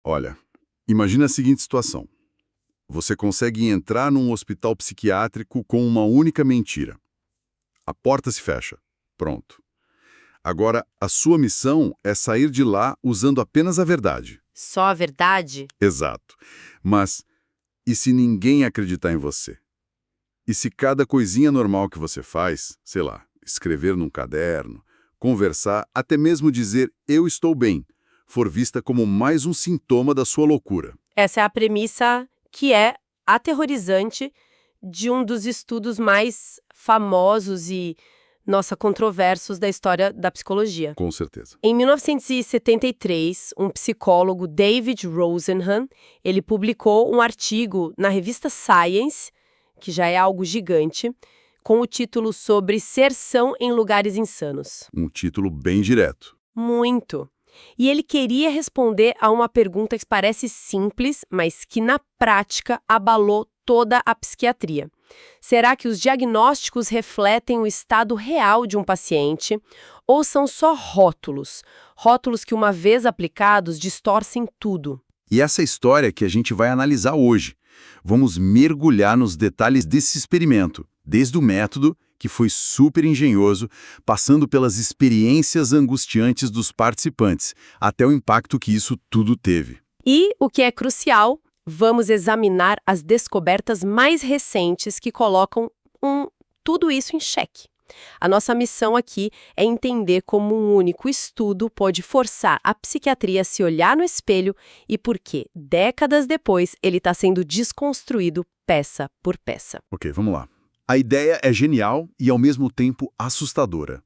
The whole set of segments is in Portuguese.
Olha, imagina a seguinte situação. Você consegue entrar num hospital psiquiátrico com uma única mentira. A porta se fecha. Pronto. Agora, a sua missão é sair de lá usando apenas a verdade. Só a verdade? Exato. Mas e se ninguém acreditar em você? E se cada coisinha normal que você faz, sei lá, escrever num caderno, conversar, até mesmo dizer "eu estou bem", for vista como mais um sintoma da sua loucura? Essa é a premissa que é aterrorizante de um dos estudos mais famosos e, nossa, controversos da história da psicologia. Com certeza. Em 1973, um psicólogo, David Rosenhan, ele publicou um artigo na revista Science, que já é algo gigante, com o título sobre ser são em lugares insanos. Um título bem direto. Muito. E ele queria responder a uma pergunta que parece simples, mas que na prática abalou toda a psiquiatria. Será que os diagnósticos refletem o estado real de um paciente ou são só rótulos? Rótulos que, uma vez aplicados, distorcem tudo. E essa história que a gente vai analisar hoje. Vamos mergulhar nos detalhes desse experimento, desde o método, que foi super engenhoso, passando pelas experiências angustiantes dos participantes, até o impacto que isso tudo teve. E, o que é crucial, vamos examinar as descobertas mais recentes que colocam tudo isso em xeque. A nossa missão aqui é entender como um único estudo pode forçar a psiquiatria a se olhar no espelho e por que, décadas depois, ele está sendo desconstruído peça por peça. Ok, vamos lá. A ideia é genial e, ao mesmo tempo, assustadora.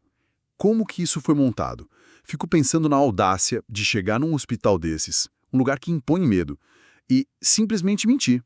Como que isso foi montado? Fico pensando na audácia de chegar num hospital desses, um lugar que impõe medo, e simplesmente mentir.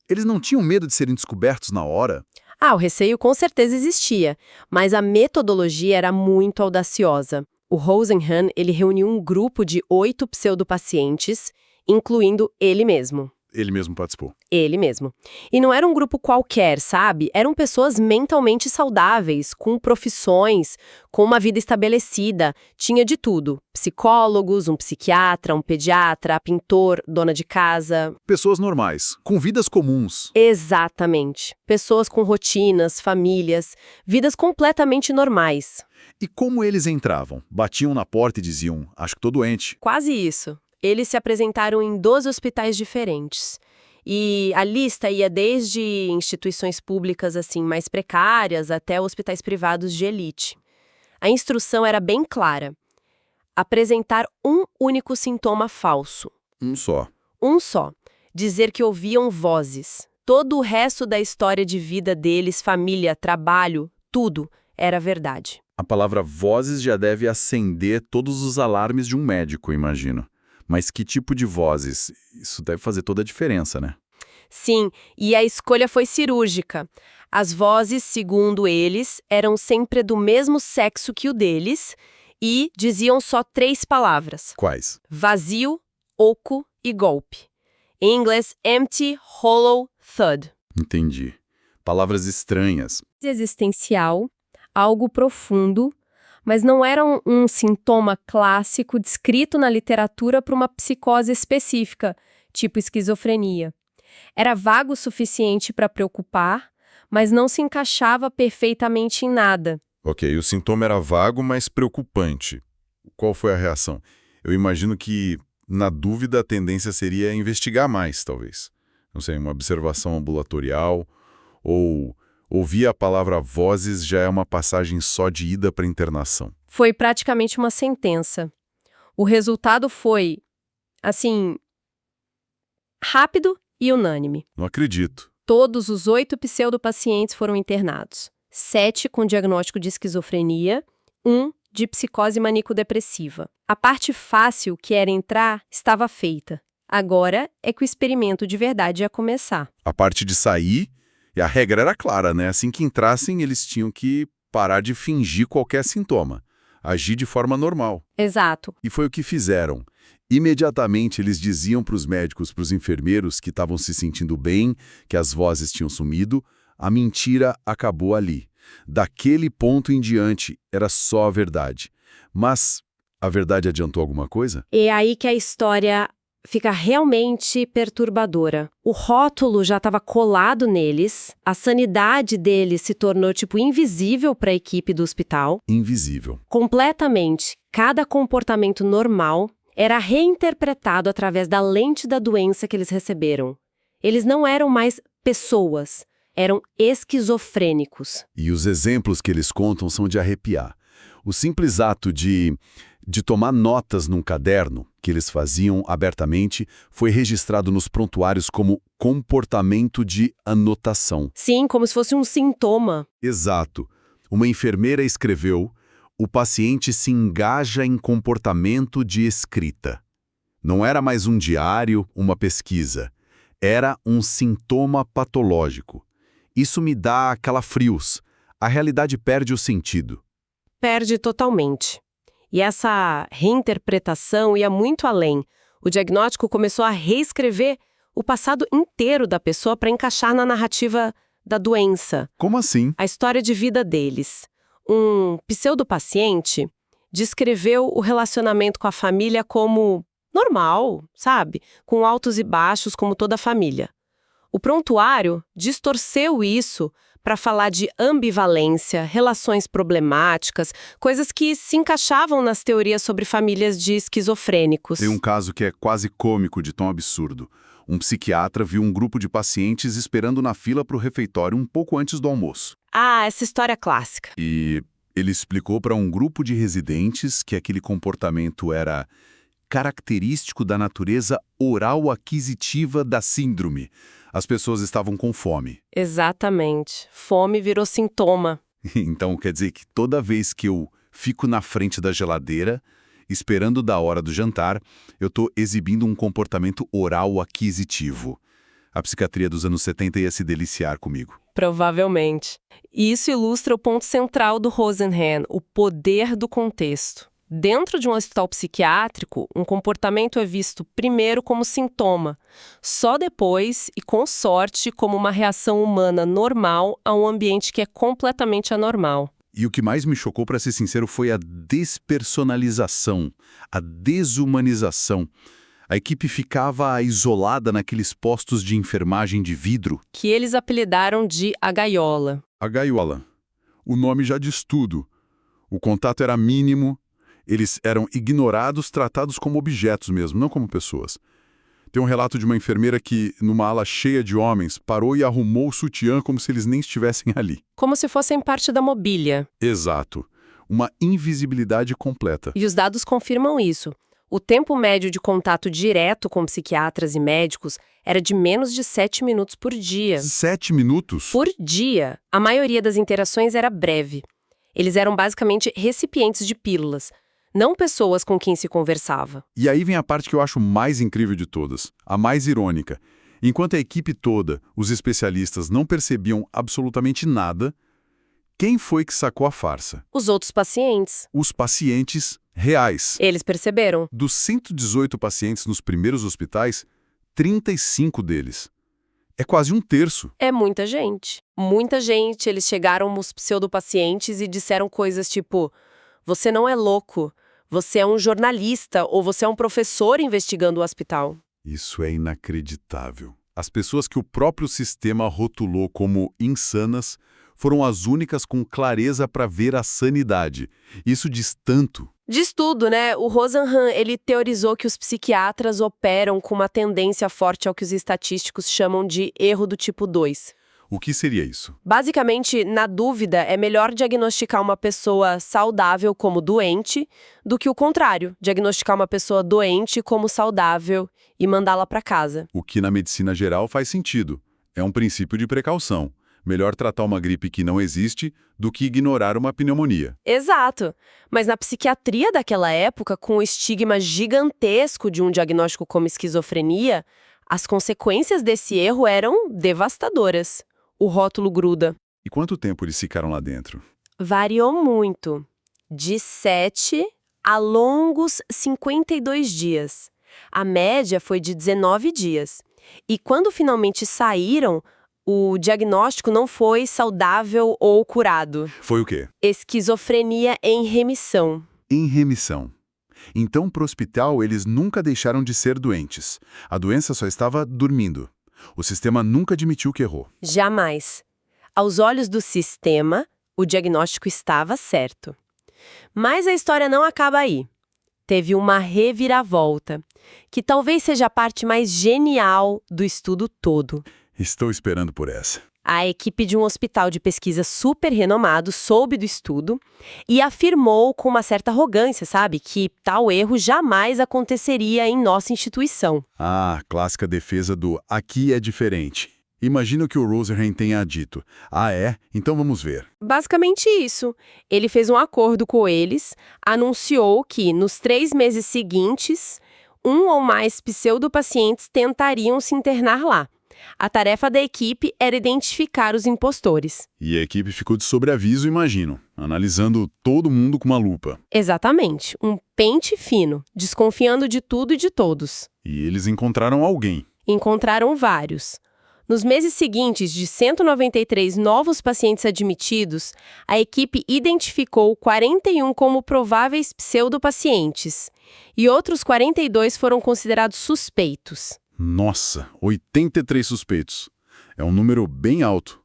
Eles não tinham medo de serem descobertos na hora? O receio com certeza existia, mas a metodologia era muito audaciosa. O Rosenhan, ele reuniu um grupo de 8 pseudopacientes, incluindo ele mesmo. Ele mesmo participou. Ele mesmo. E não era um grupo qualquer, sabe? Eram pessoas mentalmente saudáveis, com profissões, com uma vida estabelecida. Tinha de tudo. Psicólogos, um psiquiatra, um pediatra, pintor, dona de casa. Pessoas normais, com vidas comuns. Exatamente. Pessoas com rotinas, famílias, vidas completamente normais. E como eles entravam? Batiam na porta e diziam, acho que tô doente. Quase isso. Eles se apresentaram em 12 hospitais diferentes. E a lista ia desde instituições públicas assim mais precárias até hospitais privados de elite. A instrução era bem clara. Apresentar um único sintoma falso. Um só. Um só. Dizer que ouviam vozes. Todo o resto da história de vida deles, família, trabalho, tudo, era verdade. A palavra vozes já deve acender todos os alarmes de um médico, imagino. Mas que tipo de vozes? Isso deve fazer toda a diferença, né? Sim, e a escolha foi cirúrgica. As vozes, segundo eles, eram sempre do mesmo sexo que o deles e diziam só 3 palavras. Quais? Vazio, oco e golpe. Em inglês, empty, hollow, thud. Entendi. Palavras estranhas. Existencial, algo profundo, mas não era um sintoma clássico descrito na literatura para uma psicose específica, tipo esquizofrenia. Era vago o suficiente para preocupar, mas não se encaixava perfeitamente em nada. Ok, o sintoma era vago, mas preocupante. Qual foi a reação? Eu imagino que, na dúvida, a tendência seria investigar mais, talvez. Não sei, uma observação ambulatorial, ou ouvir a palavra vozes já é uma passagem só de ida para internação. Foi praticamente uma sentença. O resultado foi, assim, rápido e unânime. Não acredito. Todos os 8 pseudopacientes foram internados. 7 com diagnóstico de esquizofrenia, 1 de psicose maníaco-depressiva. A parte fácil, que era entrar, estava feita. Agora é que o experimento de verdade ia começar. A parte de sair, e a regra era clara, né? Assim que entrassem, eles tinham que parar de fingir qualquer sintoma, agir de forma normal. Exato. E foi o que fizeram. Imediatamente eles diziam para os médicos, para os enfermeiros que estavam se sentindo bem, que as vozes tinham sumido, a mentira acabou ali. Daquele ponto em diante, era só a verdade. Mas a verdade adiantou alguma coisa? É aí que a história fica realmente perturbadora. O rótulo já estava colado neles, a sanidade deles se tornou, invisível para a equipe do hospital. Invisível. Completamente. Cada comportamento normal era reinterpretado através da lente da doença que eles receberam. Eles não eram mais pessoas, eram esquizofrênicos. E os exemplos que eles contam são de arrepiar. O simples ato de tomar notas num caderno, que eles faziam abertamente, foi registrado nos prontuários como comportamento de anotação. Sim, como se fosse um sintoma. Exato. Uma enfermeira escreveu: o paciente se engaja em comportamento de escrita. Não era mais um diário, uma pesquisa. Era um sintoma patológico. Isso me dá calafrios. A realidade perde o sentido. Perde totalmente. E essa reinterpretação ia muito além. O diagnóstico começou a reescrever o passado inteiro da pessoa para encaixar na narrativa da doença. Como assim? A história de vida deles. Um pseudopaciente descreveu o relacionamento com a família como normal, sabe? Com altos e baixos, como toda a família. O prontuário distorceu isso para falar de ambivalência, relações problemáticas, coisas que se encaixavam nas teorias sobre famílias de esquizofrênicos. Tem um caso que é quase cômico de tão absurdo. Um psiquiatra viu um grupo de pacientes esperando na fila para o refeitório um pouco antes do almoço. Ah, essa história clássica. E ele explicou para um grupo de residentes que aquele comportamento era característico da natureza oral aquisitiva da síndrome. As pessoas estavam com fome. Exatamente. Fome virou sintoma. Então quer dizer que toda vez que eu fico na frente da geladeira, esperando da hora do jantar, eu estou exibindo um comportamento oral aquisitivo. A psiquiatria dos anos 70 ia se deliciar comigo. Provavelmente. E isso ilustra o ponto central do Rosenhan, o poder do contexto. Dentro de um hospital psiquiátrico, um comportamento é visto primeiro como sintoma, só depois, e com sorte, como uma reação humana normal a um ambiente que é completamente anormal. E o que mais me chocou, para ser sincero, foi a despersonalização, a desumanização. A equipe ficava isolada naqueles postos de enfermagem de vidro. Que eles apelidaram de a gaiola. A gaiola. O nome já diz tudo. O contato era mínimo. Eles eram ignorados, tratados como objetos mesmo, não como pessoas. Tem um relato de uma enfermeira que, numa ala cheia de homens, parou e arrumou o sutiã como se eles nem estivessem ali. Como se fossem parte da mobília. Exato. Uma invisibilidade completa. E os dados confirmam isso. O tempo médio de contato direto com psiquiatras e médicos era de menos de 7 minutos por dia. 7 minutos? Por dia. A maioria das interações era breve. Eles eram basicamente recipientes de pílulas, não pessoas com quem se conversava. E aí vem a parte que eu acho mais incrível de todas, a mais irônica. Enquanto a equipe toda, os especialistas, não percebiam absolutamente nada, quem foi que sacou a farsa? Os outros pacientes. Os pacientes reais. Eles perceberam. Dos 118 pacientes nos primeiros hospitais, 35 deles. É quase um terço. É muita gente. Muita gente. Eles chegaram nos pseudopacientes e disseram coisas tipo: você não é louco, você é um jornalista ou você é um professor investigando o hospital. Isso é inacreditável. As pessoas que o próprio sistema rotulou como insanas foram as únicas com clareza para ver a sanidade. Isso diz tanto. Diz tudo, né? O Rosenhan, ele teorizou que os psiquiatras operam com uma tendência forte ao que os estatísticos chamam de erro do tipo 2. O que seria isso? Basicamente, na dúvida, é melhor diagnosticar uma pessoa saudável como doente do que o contrário, diagnosticar uma pessoa doente como saudável e mandá-la para casa. O que na medicina geral faz sentido. É um princípio de precaução. Melhor tratar uma gripe que não existe do que ignorar uma pneumonia. Exato. Mas na psiquiatria daquela época, com o estigma gigantesco de um diagnóstico como esquizofrenia, as consequências desse erro eram devastadoras. O rótulo gruda. E quanto tempo eles ficaram lá dentro? Variou muito. De 7 a longos 52 dias. A média foi de 19 dias. E quando finalmente saíram, o diagnóstico não foi saudável ou curado. Foi o quê? Esquizofrenia em remissão. Em remissão. Então, para o hospital, eles nunca deixaram de ser doentes. A doença só estava dormindo. O sistema nunca admitiu que errou. Jamais. Aos olhos do sistema, o diagnóstico estava certo. Mas a história não acaba aí. Teve uma reviravolta, que talvez seja a parte mais genial do estudo todo. Estou esperando por essa. A equipe de um hospital de pesquisa super renomado soube do estudo e afirmou com uma certa arrogância, sabe, que tal erro jamais aconteceria em nossa instituição. Ah, clássica defesa do aqui é diferente. Imagina o que o Rosenhan tenha dito. Ah, é? Então vamos ver. Basicamente isso. Ele fez um acordo com eles, anunciou que nos 3 meses seguintes, um ou mais pseudopacientes tentariam se internar lá. A tarefa da equipe era identificar os impostores. E a equipe ficou de sobreaviso, imagino, analisando todo mundo com uma lupa. Exatamente, um pente fino, desconfiando de tudo e de todos. E eles encontraram alguém. Encontraram vários. Nos meses seguintes, de 193 novos pacientes admitidos, a equipe identificou 41 como prováveis pseudopacientes, e outros 42 foram considerados suspeitos. Nossa, 83 suspeitos. É um número bem alto.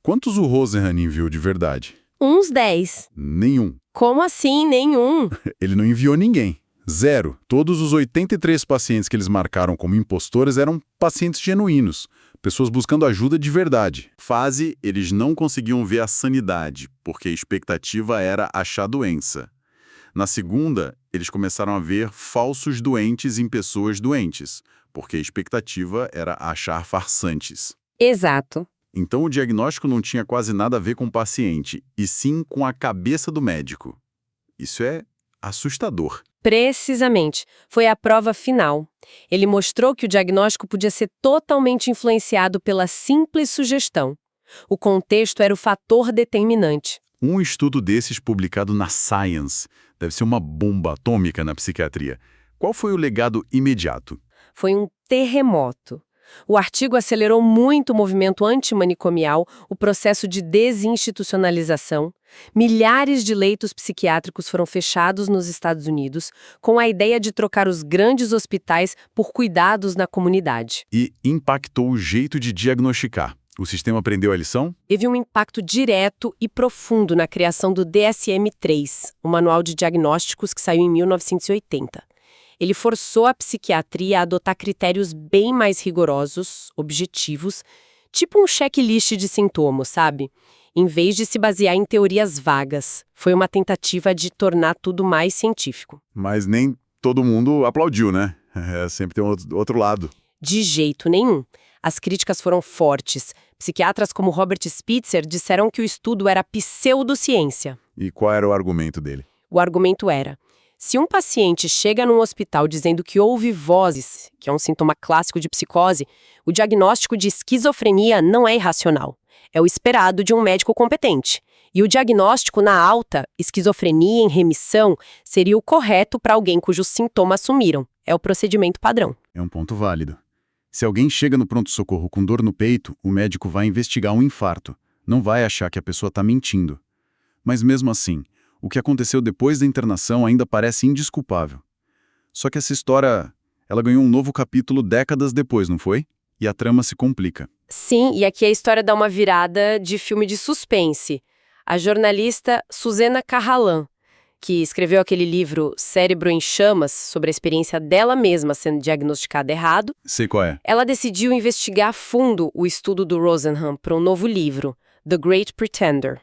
Quantos o Rosenhan enviou de verdade? Uns 10. Nenhum. Como assim, nenhum? Ele não enviou ninguém. 0. Todos os 83 pacientes que eles marcaram como impostores eram pacientes genuínos, pessoas buscando ajuda de verdade. Fase, eles não conseguiam ver a sanidade, porque a expectativa era achar a doença. Na segunda, eles começaram a ver falsos doentes em pessoas doentes, porque a expectativa era achar farsantes. Exato. Então o diagnóstico não tinha quase nada a ver com o paciente, e sim com a cabeça do médico. Isso é assustador. Precisamente. Foi a prova final. Ele mostrou que o diagnóstico podia ser totalmente influenciado pela simples sugestão. O contexto era o fator determinante. Um estudo desses publicado na Science deve ser uma bomba atômica na psiquiatria. Qual foi o legado imediato? Foi um terremoto. O artigo acelerou muito o movimento antimanicomial, o processo de desinstitucionalização. Milhares de leitos psiquiátricos foram fechados nos Estados Unidos, com a ideia de trocar os grandes hospitais por cuidados na comunidade. E impactou o jeito de diagnosticar. O sistema aprendeu a lição? Teve um impacto direto e profundo na criação do DSM-3, o Manual de Diagnósticos que saiu em 1980. Ele forçou a psiquiatria a adotar critérios bem mais rigorosos, objetivos, tipo um checklist de sintomas, sabe? Em vez de se basear em teorias vagas. Foi uma tentativa de tornar tudo mais científico. Mas nem todo mundo aplaudiu, né? Sempre tem outro lado. De jeito nenhum. As críticas foram fortes. Psiquiatras como Robert Spitzer disseram que o estudo era pseudociência. E qual era o argumento dele? O argumento era: se um paciente chega num hospital dizendo que ouve vozes, que é um sintoma clássico de psicose, o diagnóstico de esquizofrenia não é irracional. É o esperado de um médico competente. E o diagnóstico na alta, esquizofrenia em remissão, seria o correto para alguém cujos sintomas sumiram. É o procedimento padrão. É um ponto válido. Se alguém chega no pronto-socorro com dor no peito, o médico vai investigar um infarto. Não vai achar que a pessoa está mentindo. Mas mesmo assim, o que aconteceu depois da internação ainda parece indesculpável. Só que essa história, ela ganhou um novo capítulo décadas depois, não foi? E a trama se complica. Sim, e aqui a história dá uma virada de filme de suspense. A jornalista Susana Carralan, que escreveu aquele livro Cérebro em Chamas, sobre a experiência dela mesma sendo diagnosticada errado, Sei qual é. ela decidiu investigar a fundo o estudo do Rosenhan para um novo livro, The Great Pretender.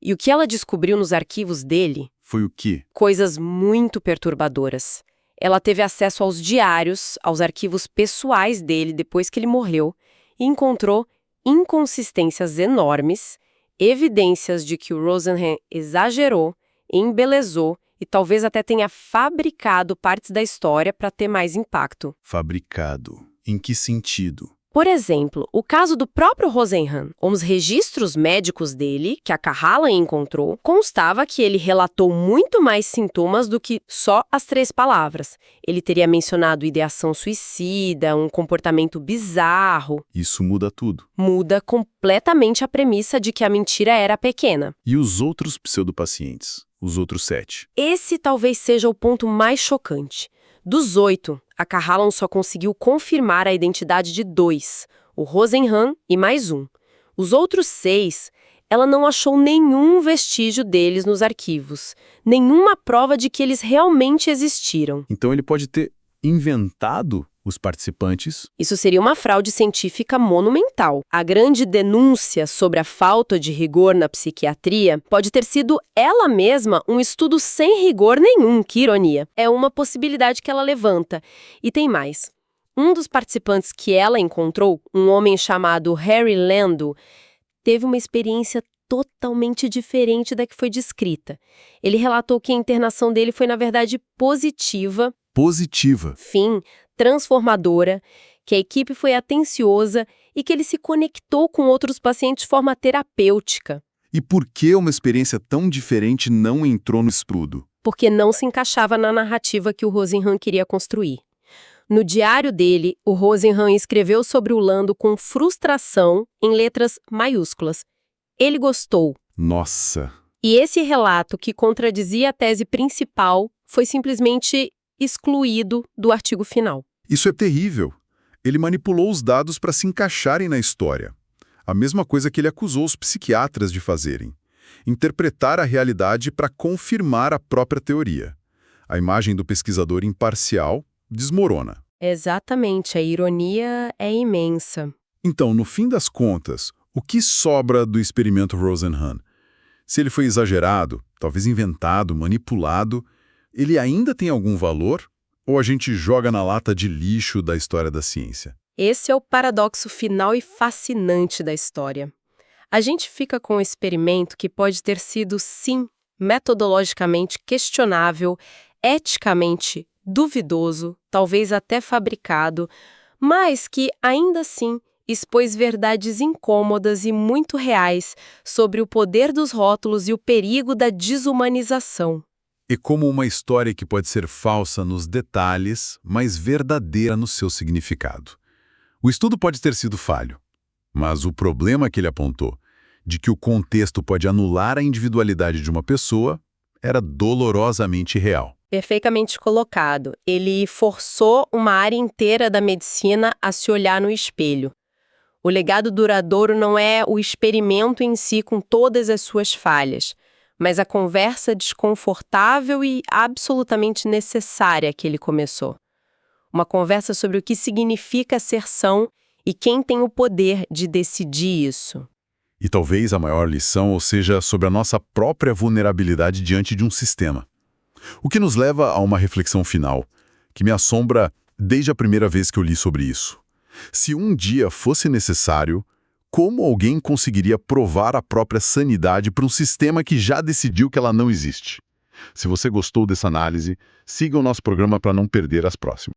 E o que ela descobriu nos arquivos dele? Foi o quê? Coisas muito perturbadoras. Ela teve acesso aos diários, aos arquivos pessoais dele depois que ele morreu e encontrou inconsistências enormes, evidências de que o Rosenhan exagerou, embelezou e talvez até tenha fabricado partes da história para ter mais impacto. Fabricado. Em que sentido? Por exemplo, o caso do próprio Rosenhan, os registros médicos dele, que a Carralan encontrou, constava que ele relatou muito mais sintomas do que só as 3 palavras. Ele teria mencionado ideação suicida, um comportamento bizarro. Isso muda tudo. Muda completamente a premissa de que a mentira era pequena. E os outros pseudopacientes? os outros 7? Esse talvez seja o ponto mais chocante. Dos 8, a Cahalan só conseguiu confirmar a identidade de 2, o Rosenhan e mais um. Os outros 6, ela não achou nenhum vestígio deles nos arquivos, nenhuma prova de que eles realmente existiram. Então ele pode ter inventado os participantes. Isso seria uma fraude científica monumental. A grande denúncia sobre a falta de rigor na psiquiatria pode ter sido ela mesma um estudo sem rigor nenhum, que ironia. É uma possibilidade que ela levanta. E tem mais. Um dos participantes que ela encontrou, um homem chamado Harry Lando, teve uma experiência totalmente diferente da que foi descrita. Ele relatou que a internação dele foi, na verdade, positiva. Positiva. Fim, transformadora, que a equipe foi atenciosa e que ele se conectou com outros pacientes de forma terapêutica. E por que uma experiência tão diferente não entrou no estudo? Porque não se encaixava na narrativa que o Rosenhan queria construir. No diário dele, o Rosenhan escreveu sobre o Lando com frustração em letras maiúsculas. Ele gostou. Nossa! E esse relato, que contradizia a tese principal, foi simplesmente excluído do artigo final. Isso é terrível. Ele manipulou os dados para se encaixarem na história. A mesma coisa que ele acusou os psiquiatras de fazerem. Interpretar a realidade para confirmar a própria teoria. A imagem do pesquisador imparcial desmorona. Exatamente, a ironia é imensa. Então, no fim das contas, o que sobra do experimento Rosenhan? Se ele foi exagerado, talvez inventado, manipulado, ele ainda tem algum valor? Ou a gente joga na lata de lixo da história da ciência? Esse é o paradoxo final e fascinante da história. A gente fica com um experimento que pode ter sido, sim, metodologicamente questionável, eticamente duvidoso, talvez até fabricado, mas que, ainda assim, expôs verdades incômodas e muito reais sobre o poder dos rótulos e o perigo da desumanização. E como uma história que pode ser falsa nos detalhes, mas verdadeira no seu significado. O estudo pode ter sido falho, mas o problema que ele apontou, de que o contexto pode anular a individualidade de uma pessoa, era dolorosamente real. Perfeitamente colocado. Ele forçou uma área inteira da medicina a se olhar no espelho. O legado duradouro não é o experimento em si com todas as suas falhas, mas a conversa desconfortável e absolutamente necessária que ele começou. Uma conversa sobre o que significa ser são e quem tem o poder de decidir isso. E talvez a maior lição seja sobre a nossa própria vulnerabilidade diante de um sistema. O que nos leva a uma reflexão final, que me assombra desde a primeira vez que eu li sobre isso. Se um dia fosse necessário, como alguém conseguiria provar a própria sanidade para um sistema que já decidiu que ela não existe? Se você gostou dessa análise, siga o nosso programa para não perder as próximas.